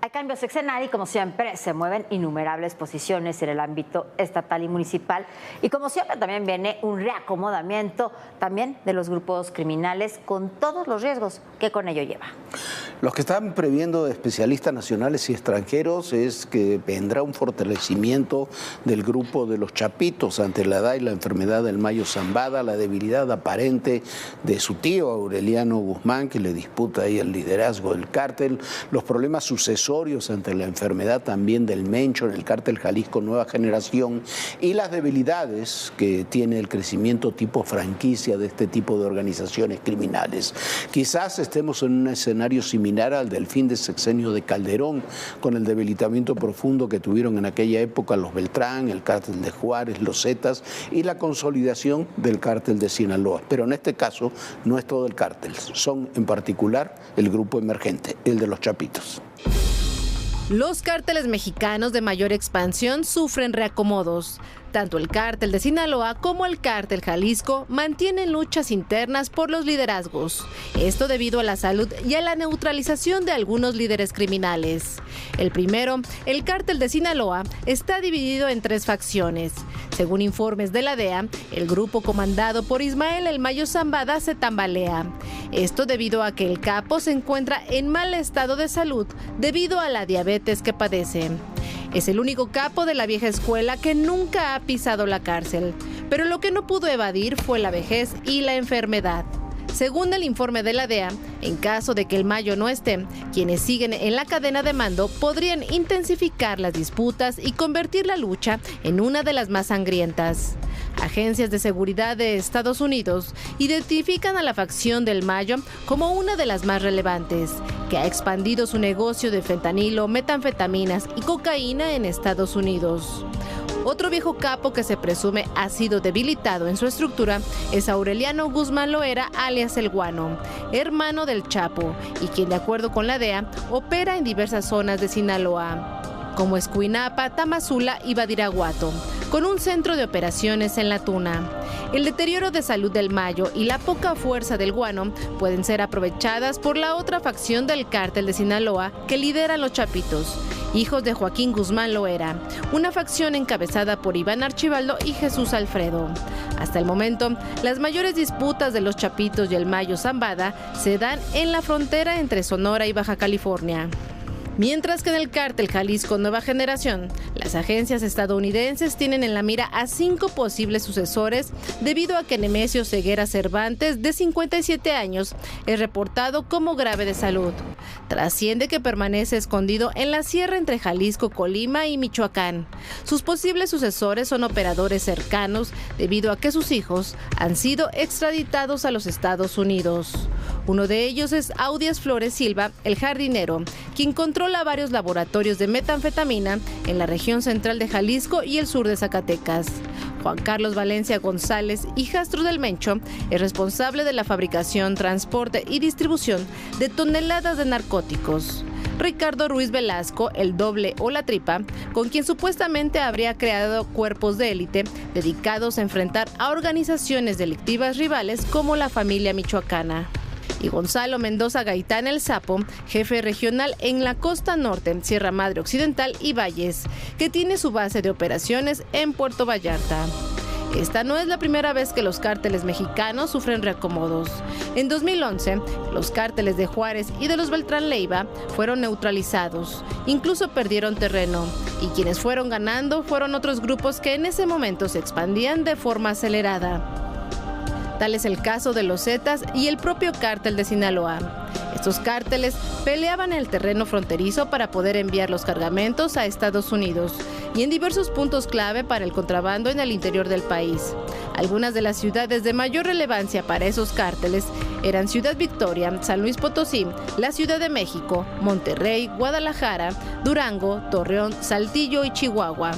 Hay cambios sexenal y como siempre se mueven innumerables posiciones en el ámbito estatal y municipal y como siempre también viene un reacomodamiento también de los grupos criminales con todos los riesgos que con ello lleva. Los que están previendo especialistas nacionales y extranjeros es que vendrá un fortalecimiento del grupo de los Chapitos ante la edad y la enfermedad del Mayo Zambada, la debilidad aparente de su tío Aureliano Guzmán, que le disputa ahí el liderazgo del cártel, los problemas sucesorios ante la enfermedad también del Mencho en el cártel Jalisco Nueva Generación y las debilidades que tiene el crecimiento tipo franquicia de este tipo de organizaciones criminales. Quizás estemos en un escenario similar al del fin de sexenio de Calderón, con el debilitamiento profundo que tuvieron en aquella época los Beltrán, el cártel de Juárez, los Zetas y la consolidación del cártel de Sinaloa. Pero en este caso no es todo el cártel, son en particular el grupo emergente, el de los Chapitos. Los cárteles mexicanos de mayor expansión sufren reacomodos. Tanto el cártel de Sinaloa como el cártel Jalisco mantienen luchas internas por los liderazgos. Esto debido a la salud y a la neutralización de algunos líderes criminales. El primero, el cártel de Sinaloa, está dividido en 3 facciones. Según informes de la DEA, el grupo comandado por Ismael El Mayo Zambada se tambalea. Esto debido a que el capo se encuentra en mal estado de salud debido a la diabetes que padece. Es el único capo de la vieja escuela que nunca ha pisado la cárcel, pero lo que no pudo evadir fue la vejez y la enfermedad. Según el informe de la DEA, en caso de que el Mayo no esté, quienes siguen en la cadena de mando podrían intensificar las disputas y convertir la lucha en una de las más sangrientas. Agencias de seguridad de Estados Unidos identifican a la facción del Mayo como una de las más relevantes, que ha expandido su negocio de fentanilo, metanfetaminas y cocaína en Estados Unidos. Otro viejo capo que se presume ha sido debilitado en su estructura es Aureliano Guzmán Loera, alias El Guano, hermano del Chapo, y quien, de acuerdo con la DEA, opera en diversas zonas de Sinaloa, como Escuinapa, Tamazula y Badiraguato, con un centro de operaciones en La Tuna. El deterioro de salud del Mayo y la poca fuerza del Guano pueden ser aprovechadas por la otra facción del cártel de Sinaloa que lideran los Chapitos, hijos de Joaquín Guzmán Loera, una facción encabezada por Iván Archibaldo y Jesús Alfredo. Hasta el momento, las mayores disputas de los Chapitos y el Mayo Zambada se dan en la frontera entre Sonora y Baja California. Mientras que en el cártel Jalisco Nueva Generación, las agencias estadounidenses tienen en la mira a 5 posibles sucesores debido a que Nemesio Ceguera Cervantes, de 57 años, es reportado como grave de salud. Trasciende que permanece escondido en la sierra entre Jalisco, Colima y Michoacán. Sus posibles sucesores son operadores cercanos debido a que sus hijos han sido extraditados a los Estados Unidos. Uno de ellos es Audias Flores Silva, el jardinero, quien controla varios laboratorios de metanfetamina en la región central de Jalisco y el sur de Zacatecas. Juan Carlos Valencia González, hijastro del Mencho, es responsable de la fabricación, transporte y distribución de toneladas de narcóticos. Ricardo Ruiz Velasco, el Doble o la Tripa, con quien supuestamente habría creado cuerpos de élite dedicados a enfrentar a organizaciones delictivas rivales como la familia michoacana. Y Gonzalo Mendoza Gaitán el Sapo, jefe regional en la costa norte, Sierra Madre Occidental y Valles, que tiene su base de operaciones en Puerto Vallarta. Esta no es la primera vez que los cárteles mexicanos sufren reacomodos. En 2011, los cárteles de Juárez y de los Beltrán Leiva fueron neutralizados, incluso perdieron terreno, y quienes fueron ganando fueron otros grupos que en ese momento se expandían de forma acelerada. Tal es el caso de los Zetas y el propio cártel de Sinaloa. Estos cárteles peleaban en el terreno fronterizo para poder enviar los cargamentos a Estados Unidos y en diversos puntos clave para el contrabando en el interior del país. Algunas de las ciudades de mayor relevancia para esos cárteles eran Ciudad Victoria, San Luis Potosí, la Ciudad de México, Monterrey, Guadalajara, Durango, Torreón, Saltillo y Chihuahua.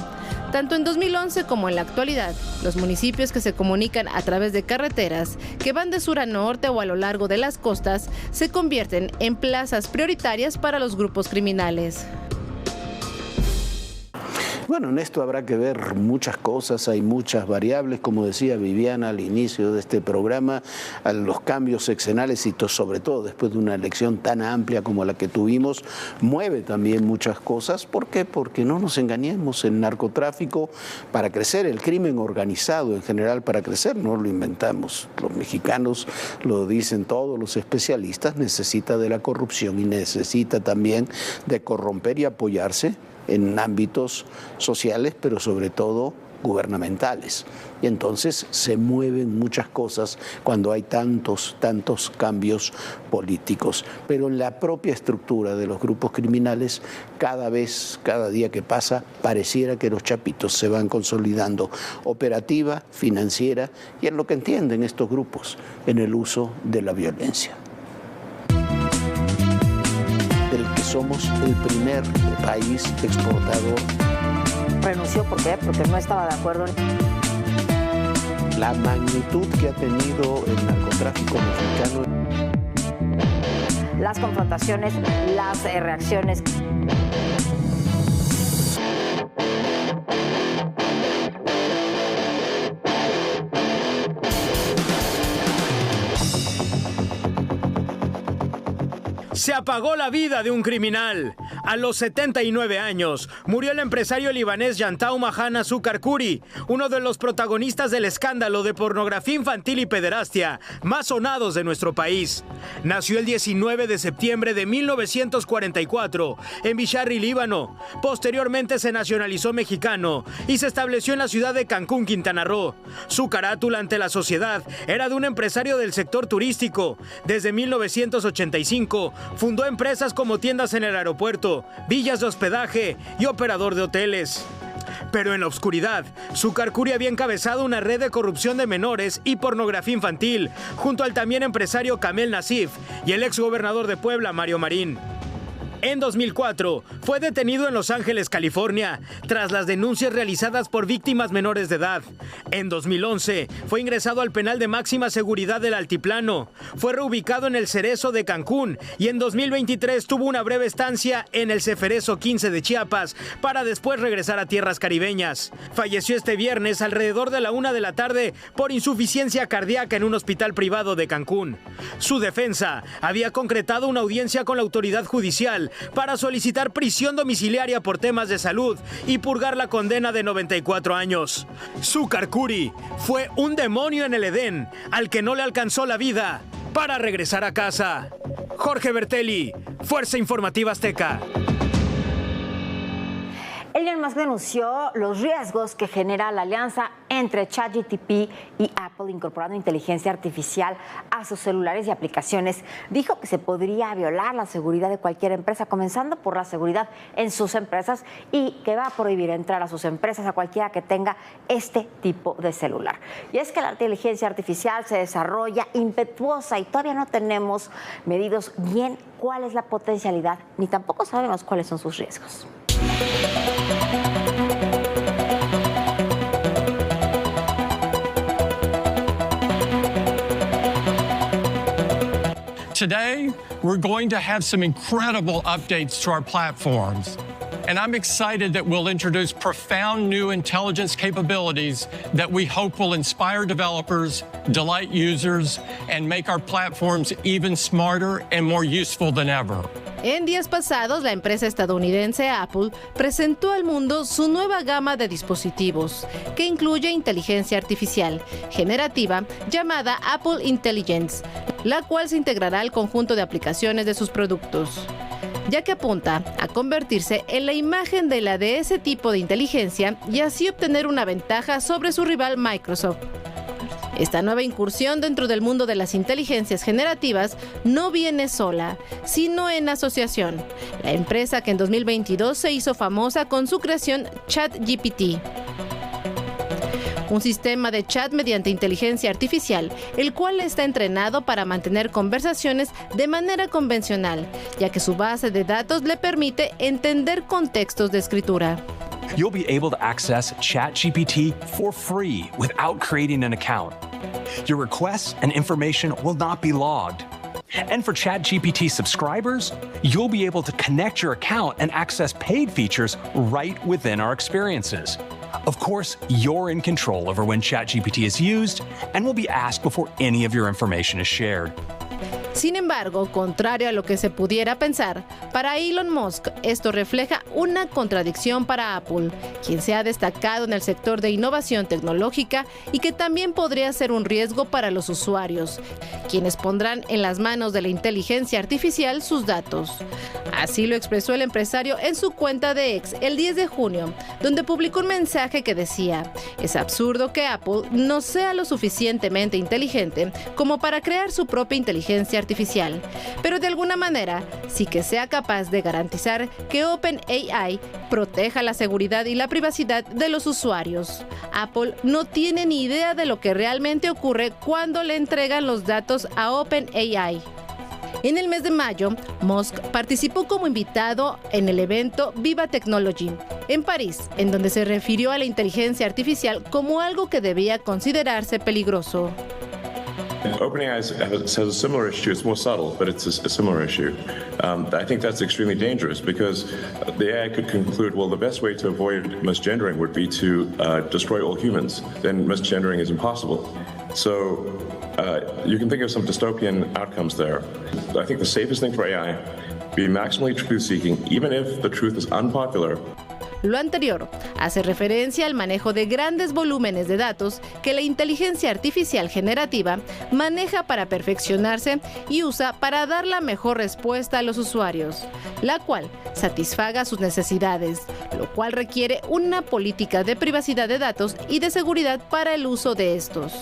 Tanto en 2011 como en la actualidad, los municipios que se comunican a través de carreteras que van de sur a norte o a lo largo de las costas se convierten en plazas prioritarias para los grupos criminales. Bueno, en esto habrá que ver muchas cosas, hay muchas variables, como decía Viviana al inicio de este programa, a los cambios sexenales y sobre todo después de una elección tan amplia como la que tuvimos, mueve también muchas cosas. ¿Por qué? Porque no nos engañemos, el narcotráfico para crecer, el crimen organizado en general para crecer, no lo inventamos, los mexicanos lo dicen todos los especialistas, necesita de la corrupción y necesita también de corromper y apoyarse en ámbitos sociales, pero sobre todo gubernamentales. Y entonces se mueven muchas cosas cuando hay tantos cambios políticos. Pero en la propia estructura de los grupos criminales, cada día que pasa, pareciera que los chapitos se van consolidando operativa, financiera y en lo que entienden estos grupos, en el uso de la violencia. Del que somos el primer país exportador. ¿Renunció por qué? Porque no estaba de acuerdo en la magnitud que ha tenido el narcotráfico mexicano. Las confrontaciones, las reacciones. Se apagó la vida de un criminal. A los 79 años murió el empresario libanés Yantaou Mahana Sukarkuri, uno de los protagonistas del escándalo de pornografía infantil y pederastia más sonados de nuestro país. Nació el 19 de septiembre de 1944 en Bisharri, Líbano. Posteriormente se nacionalizó mexicano y se estableció en la ciudad de Cancún, Quintana Roo. Su carátula ante la sociedad era de un empresario del sector turístico. Desde 1985 fundó empresas como tiendas en el aeropuerto, villas de hospedaje y operador de hoteles. Pero en la oscuridad, Sukarkuri había encabezado una red de corrupción de menores y pornografía infantil, junto al también empresario Kamel Nasif y el exgobernador de Puebla, Mario Marín. En 2004, fue detenido en Los Ángeles, California, tras las denuncias realizadas por víctimas menores de edad. En 2011, fue ingresado al penal de máxima seguridad del Altiplano. Fue reubicado en el Cerezo de Cancún y en 2023 tuvo una breve estancia en el Ceferezo 15 de Chiapas para después regresar a tierras caribeñas. Falleció este viernes alrededor de la 1 de la tarde por insuficiencia cardíaca en un hospital privado de Cancún. Su defensa había concretado una audiencia con la autoridad judicial para solicitar prisión domiciliaria por temas de salud y purgar la condena de 94 años. Sukarkuri fue un demonio en el Edén al que no le alcanzó la vida para regresar a casa. Jorge Bertelli, Fuerza Informativa Azteca. Elon Musk denunció los riesgos que genera la alianza entre ChatGPT y Apple incorporando inteligencia artificial a sus celulares y aplicaciones. Dijo que se podría violar la seguridad de cualquier empresa, comenzando por la seguridad en sus empresas, y que va a prohibir entrar a sus empresas a cualquiera que tenga este tipo de celular. Y es que la inteligencia artificial se desarrolla impetuosa y todavía no tenemos medidos bien cuál es la potencialidad, ni tampoco sabemos cuáles son sus riesgos. Today, we're going to have some incredible updates to our platforms. And I'm excited that we'll introduce profound new intelligence capabilities that we hope will inspire developers, delight users, and make our platforms even smarter and more useful than ever. En días pasados, la empresa estadounidense Apple presentó al mundo su nueva gama de dispositivos, que incluye inteligencia artificial generativa llamada Apple Intelligence, la cual se integrará al conjunto de aplicaciones de sus productos, ya que apunta a convertirse en la imagen de ese tipo de inteligencia y así obtener una ventaja sobre su rival Microsoft. Esta nueva incursión dentro del mundo de las inteligencias generativas no viene sola, sino en asociación. La empresa que en 2022 se hizo famosa con su creación ChatGPT, un sistema de chat mediante inteligencia artificial, el cual está entrenado para mantener conversaciones de manera convencional, ya que su base de datos le permite entender contextos de escritura. You'll be able to access ChatGPT for free without creating an account. Your requests and information will not be logged. And for ChatGPT subscribers, you'll be able to connect your account and access paid features right within our experiences. Of course, you're in control over when ChatGPT is used and will be asked before any of your information is shared. Sin embargo, contrario a lo que se pudiera pensar, para Elon Musk esto refleja una contradicción para Apple, quien se ha destacado en el sector de innovación tecnológica y que también podría ser un riesgo para los usuarios, quienes pondrán en las manos de la inteligencia artificial sus datos. Así lo expresó el empresario en su cuenta de X el 10 de junio, donde publicó un mensaje que decía: "Es absurdo que Apple no sea lo suficientemente inteligente como para crear su propia inteligencia artificial, pero de alguna manera sí que sea capaz de garantizar que OpenAI proteja la seguridad y la privacidad de los usuarios. Apple no tiene ni idea de lo que realmente ocurre cuando le entregan los datos a OpenAI". En el mes de mayo, Musk participó como invitado en el evento Viva Technology en París, en donde se refirió a la inteligencia artificial como algo que debía considerarse peligroso. OpenAI has a similar issue. It's more subtle, but it's a similar issue. I think that's extremely dangerous because the AI could conclude, well, the best way to avoid misgendering would be to destroy all humans. Then misgendering is impossible. So you can think of some dystopian outcomes there. I think the safest thing for AI, be maximally truth-seeking, even if the truth is unpopular. Lo anterior hace referencia al manejo de grandes volúmenes de datos que la inteligencia artificial generativa maneja para perfeccionarse y usa para dar la mejor respuesta a los usuarios, la cual satisfaga sus necesidades, lo cual requiere una política de privacidad de datos y de seguridad para el uso de estos.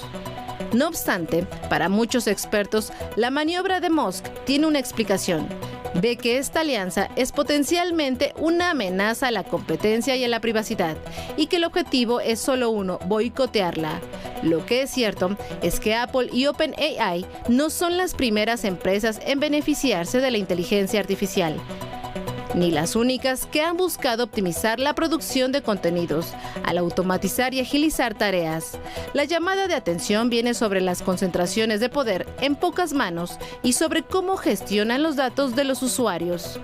No obstante, para muchos expertos, la maniobra de Musk tiene una explicación: ve que esta alianza es potencialmente una amenaza a la competencia y a la privacidad, y que el objetivo es solo uno: boicotearla. Lo que es cierto es que Apple y OpenAI no son las primeras empresas en beneficiarse de la inteligencia artificial, ni las únicas que han buscado optimizar la producción de contenidos al automatizar y agilizar tareas. La llamada de atención viene sobre las concentraciones de poder en pocas manos y sobre cómo gestionan los datos de los usuarios.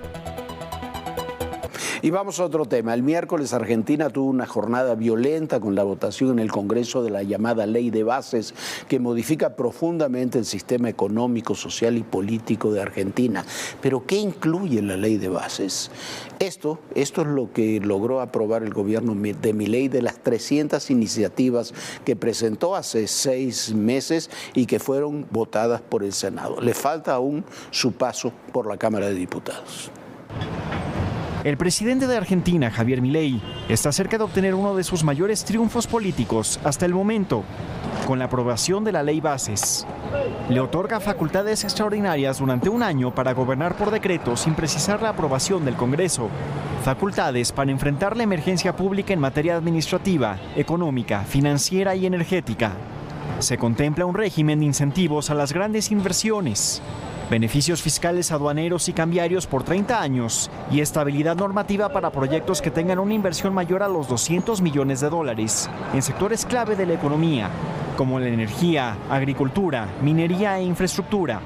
Y vamos a otro tema. El miércoles Argentina tuvo una jornada violenta con la votación en el Congreso de la llamada Ley de Bases, que modifica profundamente el sistema económico, social y político de Argentina. Pero ¿qué incluye la Ley de Bases? Esto es lo que logró aprobar el gobierno de Milei de las 300 iniciativas que presentó hace 6 meses y que fueron votadas por el Senado. Le falta aún su paso por la Cámara de Diputados. El presidente de Argentina, Javier Milei, está cerca de obtener uno de sus mayores triunfos políticos hasta el momento, con la aprobación de la Ley Bases. Le otorga facultades extraordinarias durante un año para gobernar por decreto sin precisar la aprobación del Congreso. Facultades para enfrentar la emergencia pública en materia administrativa, económica, financiera y energética. Se contempla un régimen de incentivos a las grandes inversiones, beneficios fiscales aduaneros y cambiarios por 30 años y estabilidad normativa para proyectos que tengan una inversión mayor a los $200 millones en sectores clave de la economía, como la energía, agricultura, minería e infraestructura.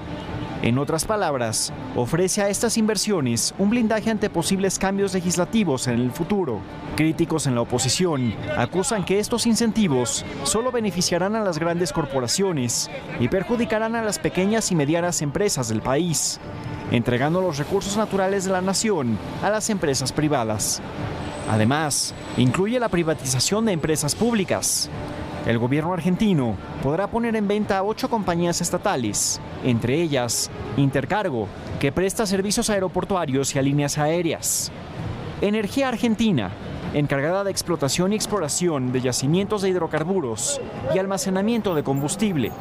En otras palabras, ofrece a estas inversiones un blindaje ante posibles cambios legislativos en el futuro. Críticos en la oposición acusan que estos incentivos solo beneficiarán a las grandes corporaciones y perjudicarán a las pequeñas y medianas empresas del país, entregando los recursos naturales de la nación a las empresas privadas. Además, incluye la privatización de empresas públicas. El gobierno argentino podrá poner en venta a 8 compañías estatales, entre ellas Intercargo, que presta servicios aeroportuarios y a líneas aéreas. Energía Argentina, encargada de explotación y exploración de yacimientos de hidrocarburos y almacenamiento de combustible.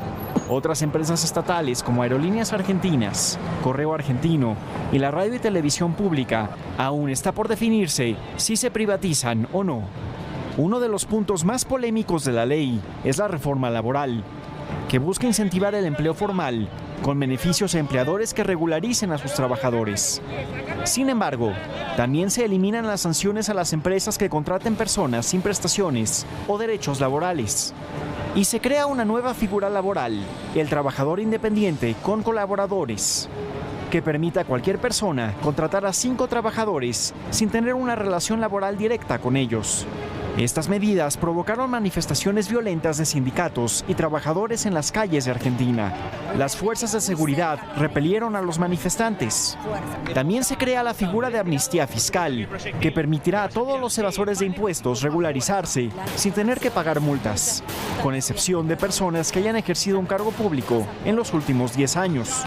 Otras empresas estatales como Aerolíneas Argentinas, Correo Argentino y la radio y televisión pública aún está por definirse si se privatizan o no. Uno de los puntos más polémicos de la ley es la reforma laboral, que busca incentivar el empleo formal con beneficios a empleadores que regularicen a sus trabajadores. Sin embargo, También se eliminan las sanciones a las empresas que contraten personas sin prestaciones o derechos laborales. Y se crea una nueva figura laboral, el trabajador independiente con colaboradores, que permita a cualquier persona contratar a 5 trabajadores sin tener una relación laboral directa con ellos. Estas medidas provocaron manifestaciones violentas de sindicatos y trabajadores en las calles de Argentina. Las fuerzas de seguridad repelieron a los manifestantes. También se crea la figura de amnistía fiscal, que permitirá a todos los evasores de impuestos regularizarse sin tener que pagar multas, con excepción de personas que hayan ejercido un cargo público en los últimos 10 años.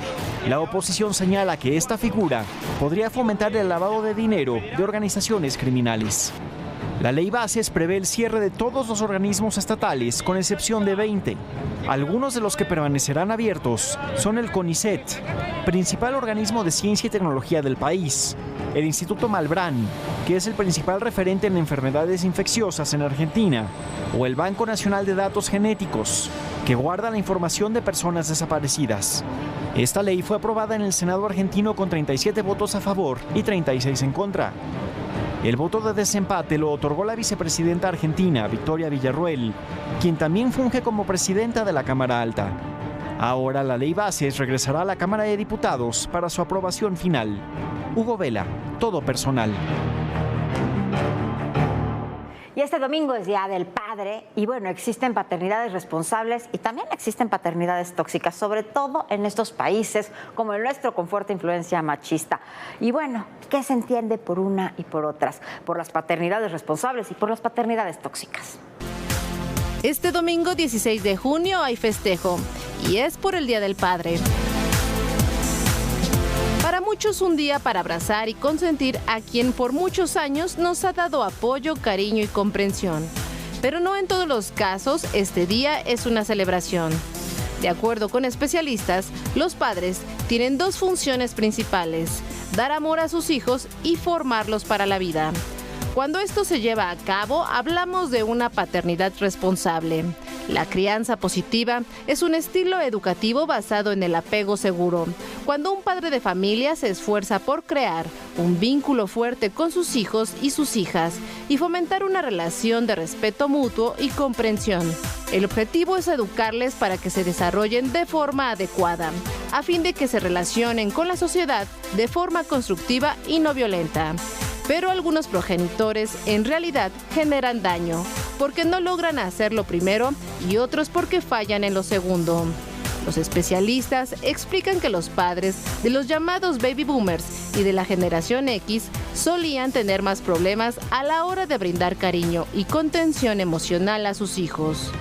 La oposición señala que esta figura podría fomentar el lavado de dinero de organizaciones criminales. La ley Bases prevé el cierre de todos los organismos estatales, con excepción de 20. Algunos de los que permanecerán abiertos son el CONICET, principal organismo de ciencia y tecnología del país, el Instituto Malbrán, que es el principal referente en enfermedades infecciosas en Argentina, o el Banco Nacional de Datos Genéticos, que guarda la información de personas desaparecidas. Esta ley fue aprobada en el Senado argentino con 37 votos a favor y 36 en contra. El voto de desempate lo otorgó la vicepresidenta argentina, Victoria Villarruel, quien también funge como presidenta de la Cámara Alta. Ahora la ley Bases regresará a la Cámara de Diputados para su aprobación final. Hugo Vela, Todo Personal. Y este domingo es Día del Padre y bueno, existen paternidades responsables y también existen paternidades tóxicas, sobre todo en estos países como el nuestro con fuerte influencia machista. Y bueno, ¿qué se entiende por una y por otras? Por las paternidades responsables y por las paternidades tóxicas. Este domingo 16 de junio hay festejo y es por el Día del Padre. Para muchos un día para abrazar y consentir a quien por muchos años nos ha dado apoyo, cariño y comprensión. Pero no en todos los casos este día es una celebración. De acuerdo con especialistas, los padres tienen 2 funciones principales: dar amor a sus hijos y formarlos para la vida. Cuando esto se lleva a cabo, hablamos de una paternidad responsable. La crianza positiva es un estilo educativo basado en el apego seguro. Cuando un padre de familia se esfuerza por crear un vínculo fuerte con sus hijos y sus hijas y fomentar una relación de respeto mutuo y comprensión. El objetivo es educarles para que se desarrollen de forma adecuada, a fin de que se relacionen con la sociedad de forma constructiva y no violenta. Pero algunos progenitores en realidad generan daño, porque no logran hacerlo primero y otros porque fallan en lo segundo. Los especialistas explican que los padres de los llamados baby boomers y de la generación X solían tener más problemas a la hora de brindar cariño y contención emocional a sus hijos.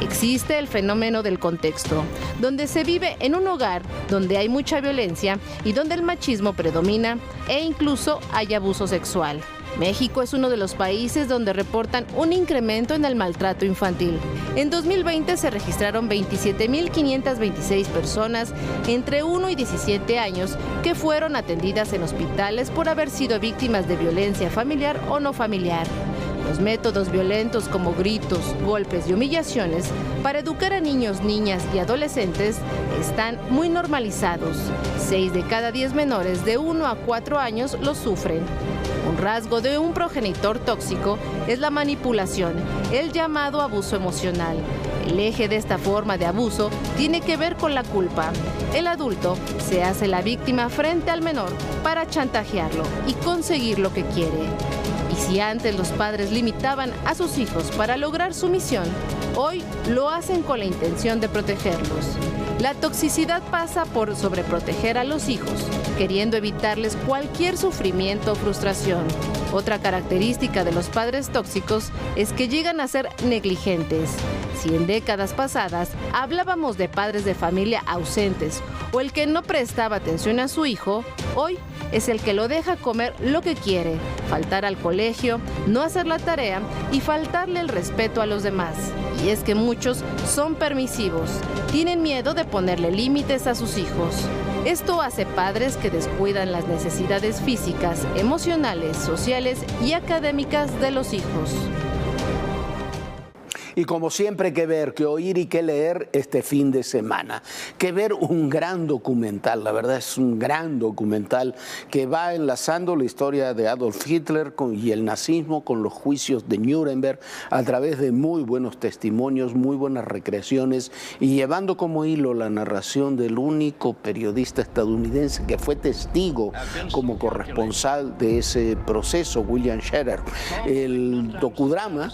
Existe el fenómeno del contexto, donde se vive en un hogar donde hay mucha violencia y donde el machismo predomina e incluso hay abuso sexual. México es uno de los países donde reportan un incremento en el maltrato infantil. En 2020 se registraron 27.526 personas entre 1 y 17 años que fueron atendidas en hospitales por haber sido víctimas de violencia familiar o no familiar. Los métodos violentos como gritos, golpes y humillaciones para educar a niños, niñas y adolescentes están muy normalizados. 6 de cada 10 menores de 1 a 4 años los sufren. Un rasgo de un progenitor tóxico es la manipulación, el llamado abuso emocional. El eje de esta forma de abuso tiene que ver con la culpa. El adulto se hace la víctima frente al menor para chantajearlo y conseguir lo que quiere. Y si antes los padres limitaban a sus hijos para lograr su misión, hoy lo hacen con la intención de protegerlos. La toxicidad pasa por sobreproteger a los hijos, queriendo evitarles cualquier sufrimiento o frustración. Otra característica de los padres tóxicos es que llegan a ser negligentes. Si en décadas pasadas hablábamos de padres de familia ausentes o el que no prestaba atención a su hijo, hoy es el que lo deja comer lo que quiere, faltar al colegio, no hacer la tarea y faltarle el respeto a los demás. Y es que muchos son permisivos, tienen miedo de ponerle límites a sus hijos. Esto hace padres que descuidan las necesidades físicas, emocionales, sociales y académicas de los hijos. Y como siempre, que ver, que oír y que leer este fin de semana. Que ver un gran documental, la verdad es un gran documental que va enlazando la historia de Adolf Hitler y el nazismo con los juicios de Nuremberg a través de muy buenos testimonios, muy buenas recreaciones y llevando como hilo la narración del único periodista estadounidense que fue testigo como corresponsal de ese proceso, William Scherer. El docudrama,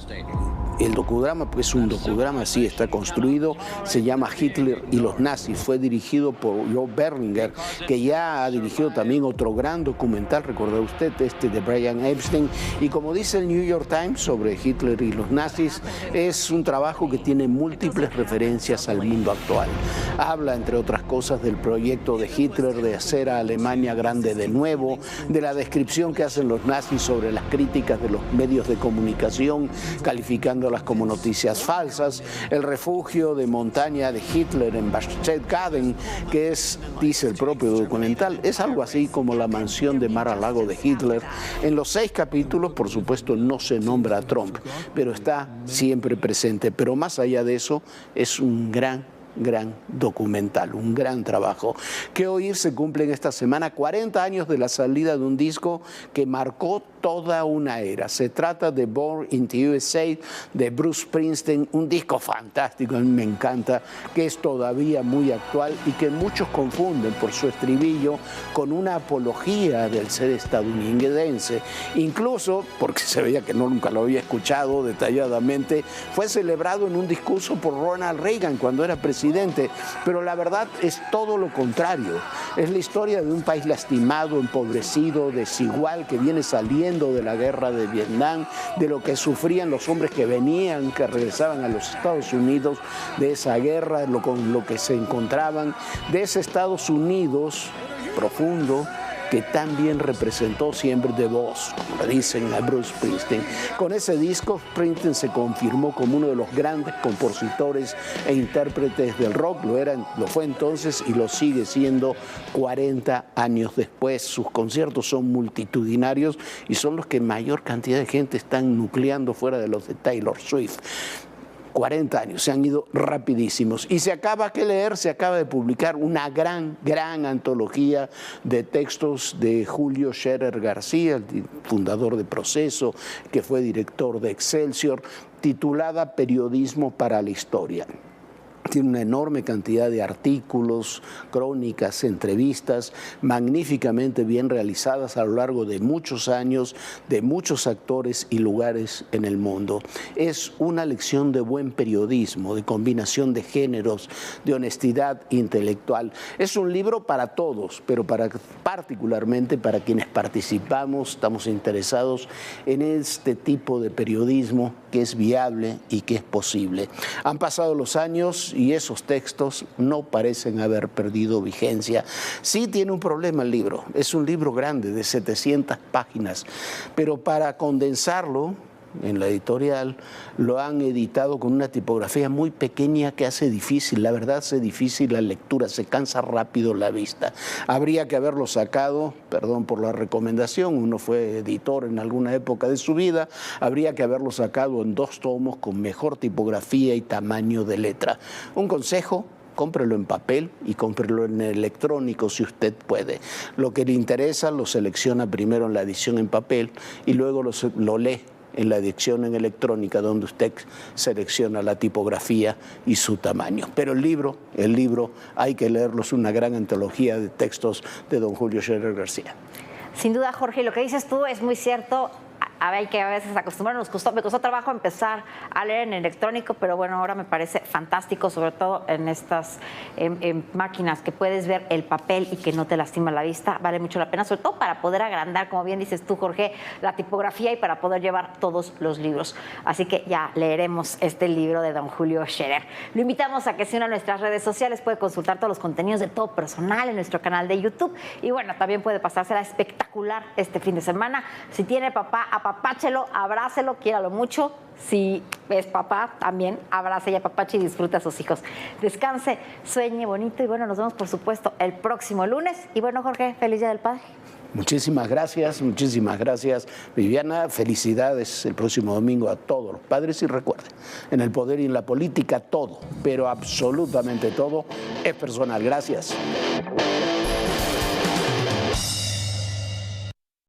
pues es un docudrama, sí está construido, se llama Hitler y los nazis, fue dirigido por Joe Berlinger, que ya ha dirigido también otro gran documental, recuerda usted, de Brian Epstein, y como dice el New York Times sobre Hitler y los nazis, es un trabajo que tiene múltiples referencias al mundo actual. Habla, entre otras cosas, del proyecto de Hitler de hacer a Alemania grande de nuevo, de la descripción que hacen los nazis sobre las críticas de los medios de comunicación, calificándolas como noticias falsas, el refugio de montaña de Hitler en Berchtesgaden, que es, dice el propio documental, es algo así como la mansión de Mar-a-Lago de Hitler. En los 6 capítulos, por supuesto, no se nombra a Trump, pero está siempre presente. Pero más allá de eso, es un gran documental, un gran trabajo. Que hoy se cumplen esta semana 40 años de la salida de un disco que marcó toda una era. Se trata de Born in the USA de Bruce Springsteen, un disco fantástico, a mí me encanta, que es todavía muy actual y que muchos confunden por su estribillo con una apología del ser estadounidense. Incluso, porque se veía que nunca lo había escuchado detalladamente, fue celebrado en un discurso por Ronald Reagan cuando era presidente, pero la verdad es todo lo contrario. Es la historia de un país lastimado, empobrecido, desigual, que viene saliendo de la guerra de Vietnam, de lo que sufrían los hombres que venían, que regresaban a los Estados Unidos de esa guerra, con lo que se encontraban, de ese Estados Unidos profundo que también representó siempre The Boss, como le dicen a Bruce Springsteen. Con ese disco, Springsteen se confirmó como uno de los grandes compositores e intérpretes del rock, lo fue entonces y lo sigue siendo 40 años después. Sus conciertos son multitudinarios y son los que mayor cantidad de gente están nucleando fuera de los de Taylor Swift. 40 años, se han ido rapidísimos. Y se acaba de publicar una gran antología de textos de Julio Scherer García, el fundador de Proceso, que fue director de Excelsior, titulada Periodismo para la Historia. Tiene una enorme cantidad de artículos, crónicas, entrevistas, magníficamente bien realizadas a lo largo de muchos años, de muchos actores y lugares en el mundo. Es una lección de buen periodismo, de combinación de géneros, de honestidad intelectual. Es un libro para todos, pero particularmente para quienes participamos, estamos interesados en este tipo de periodismo que es viable y que es posible. Han pasado los años y esos textos no parecen haber perdido vigencia. Sí tiene un problema el libro, es un libro grande de 700 páginas, pero para condensarlo, en la editorial lo han editado con una tipografía muy pequeña que hace difícil, la verdad hace difícil la lectura, se cansa rápido la vista. Habría que haberlo sacado, perdón por la recomendación, uno fue editor en alguna época de su vida, habría que haberlo sacado en 2 tomos con mejor tipografía y tamaño de letra. Un consejo: cómprelo en papel y cómprelo en electrónico si usted puede. Lo que le interesa lo selecciona primero en la edición en papel y luego lo lee en la edición en electrónica, donde usted selecciona la tipografía y su tamaño. Pero el libro hay que leerlo, es una gran antología de textos de don Julio Scherer García. Sin duda, Jorge, lo que dices tú es muy cierto. Hay que a veces acostumbrarnos, me costó trabajo empezar a leer en electrónico, pero bueno, ahora me parece fantástico, sobre todo en estas máquinas que puedes ver el papel y que no te lastima la vista, vale mucho la pena, sobre todo para poder agrandar, como bien dices tú, Jorge, la tipografía y para poder llevar todos los libros. Así que ya leeremos este libro de don Julio Scherer. Lo invitamos a que se una a nuestras redes sociales, puede consultar todos los contenidos de Todo Personal en nuestro canal de YouTube y bueno, también puede pasársela espectacular este fin de semana. Si tiene papá a apapáchelo, abrácelo, quiéralo mucho. Si es papá, también abrace y apapache y disfruta a sus hijos. Descanse, sueñe bonito y bueno, nos vemos por supuesto el próximo lunes. Y bueno, Jorge, feliz Día del Padre. Muchísimas gracias, Viviana. Felicidades el próximo domingo a todos los padres y recuerden, en el poder y en la política todo, pero absolutamente todo es personal. Gracias.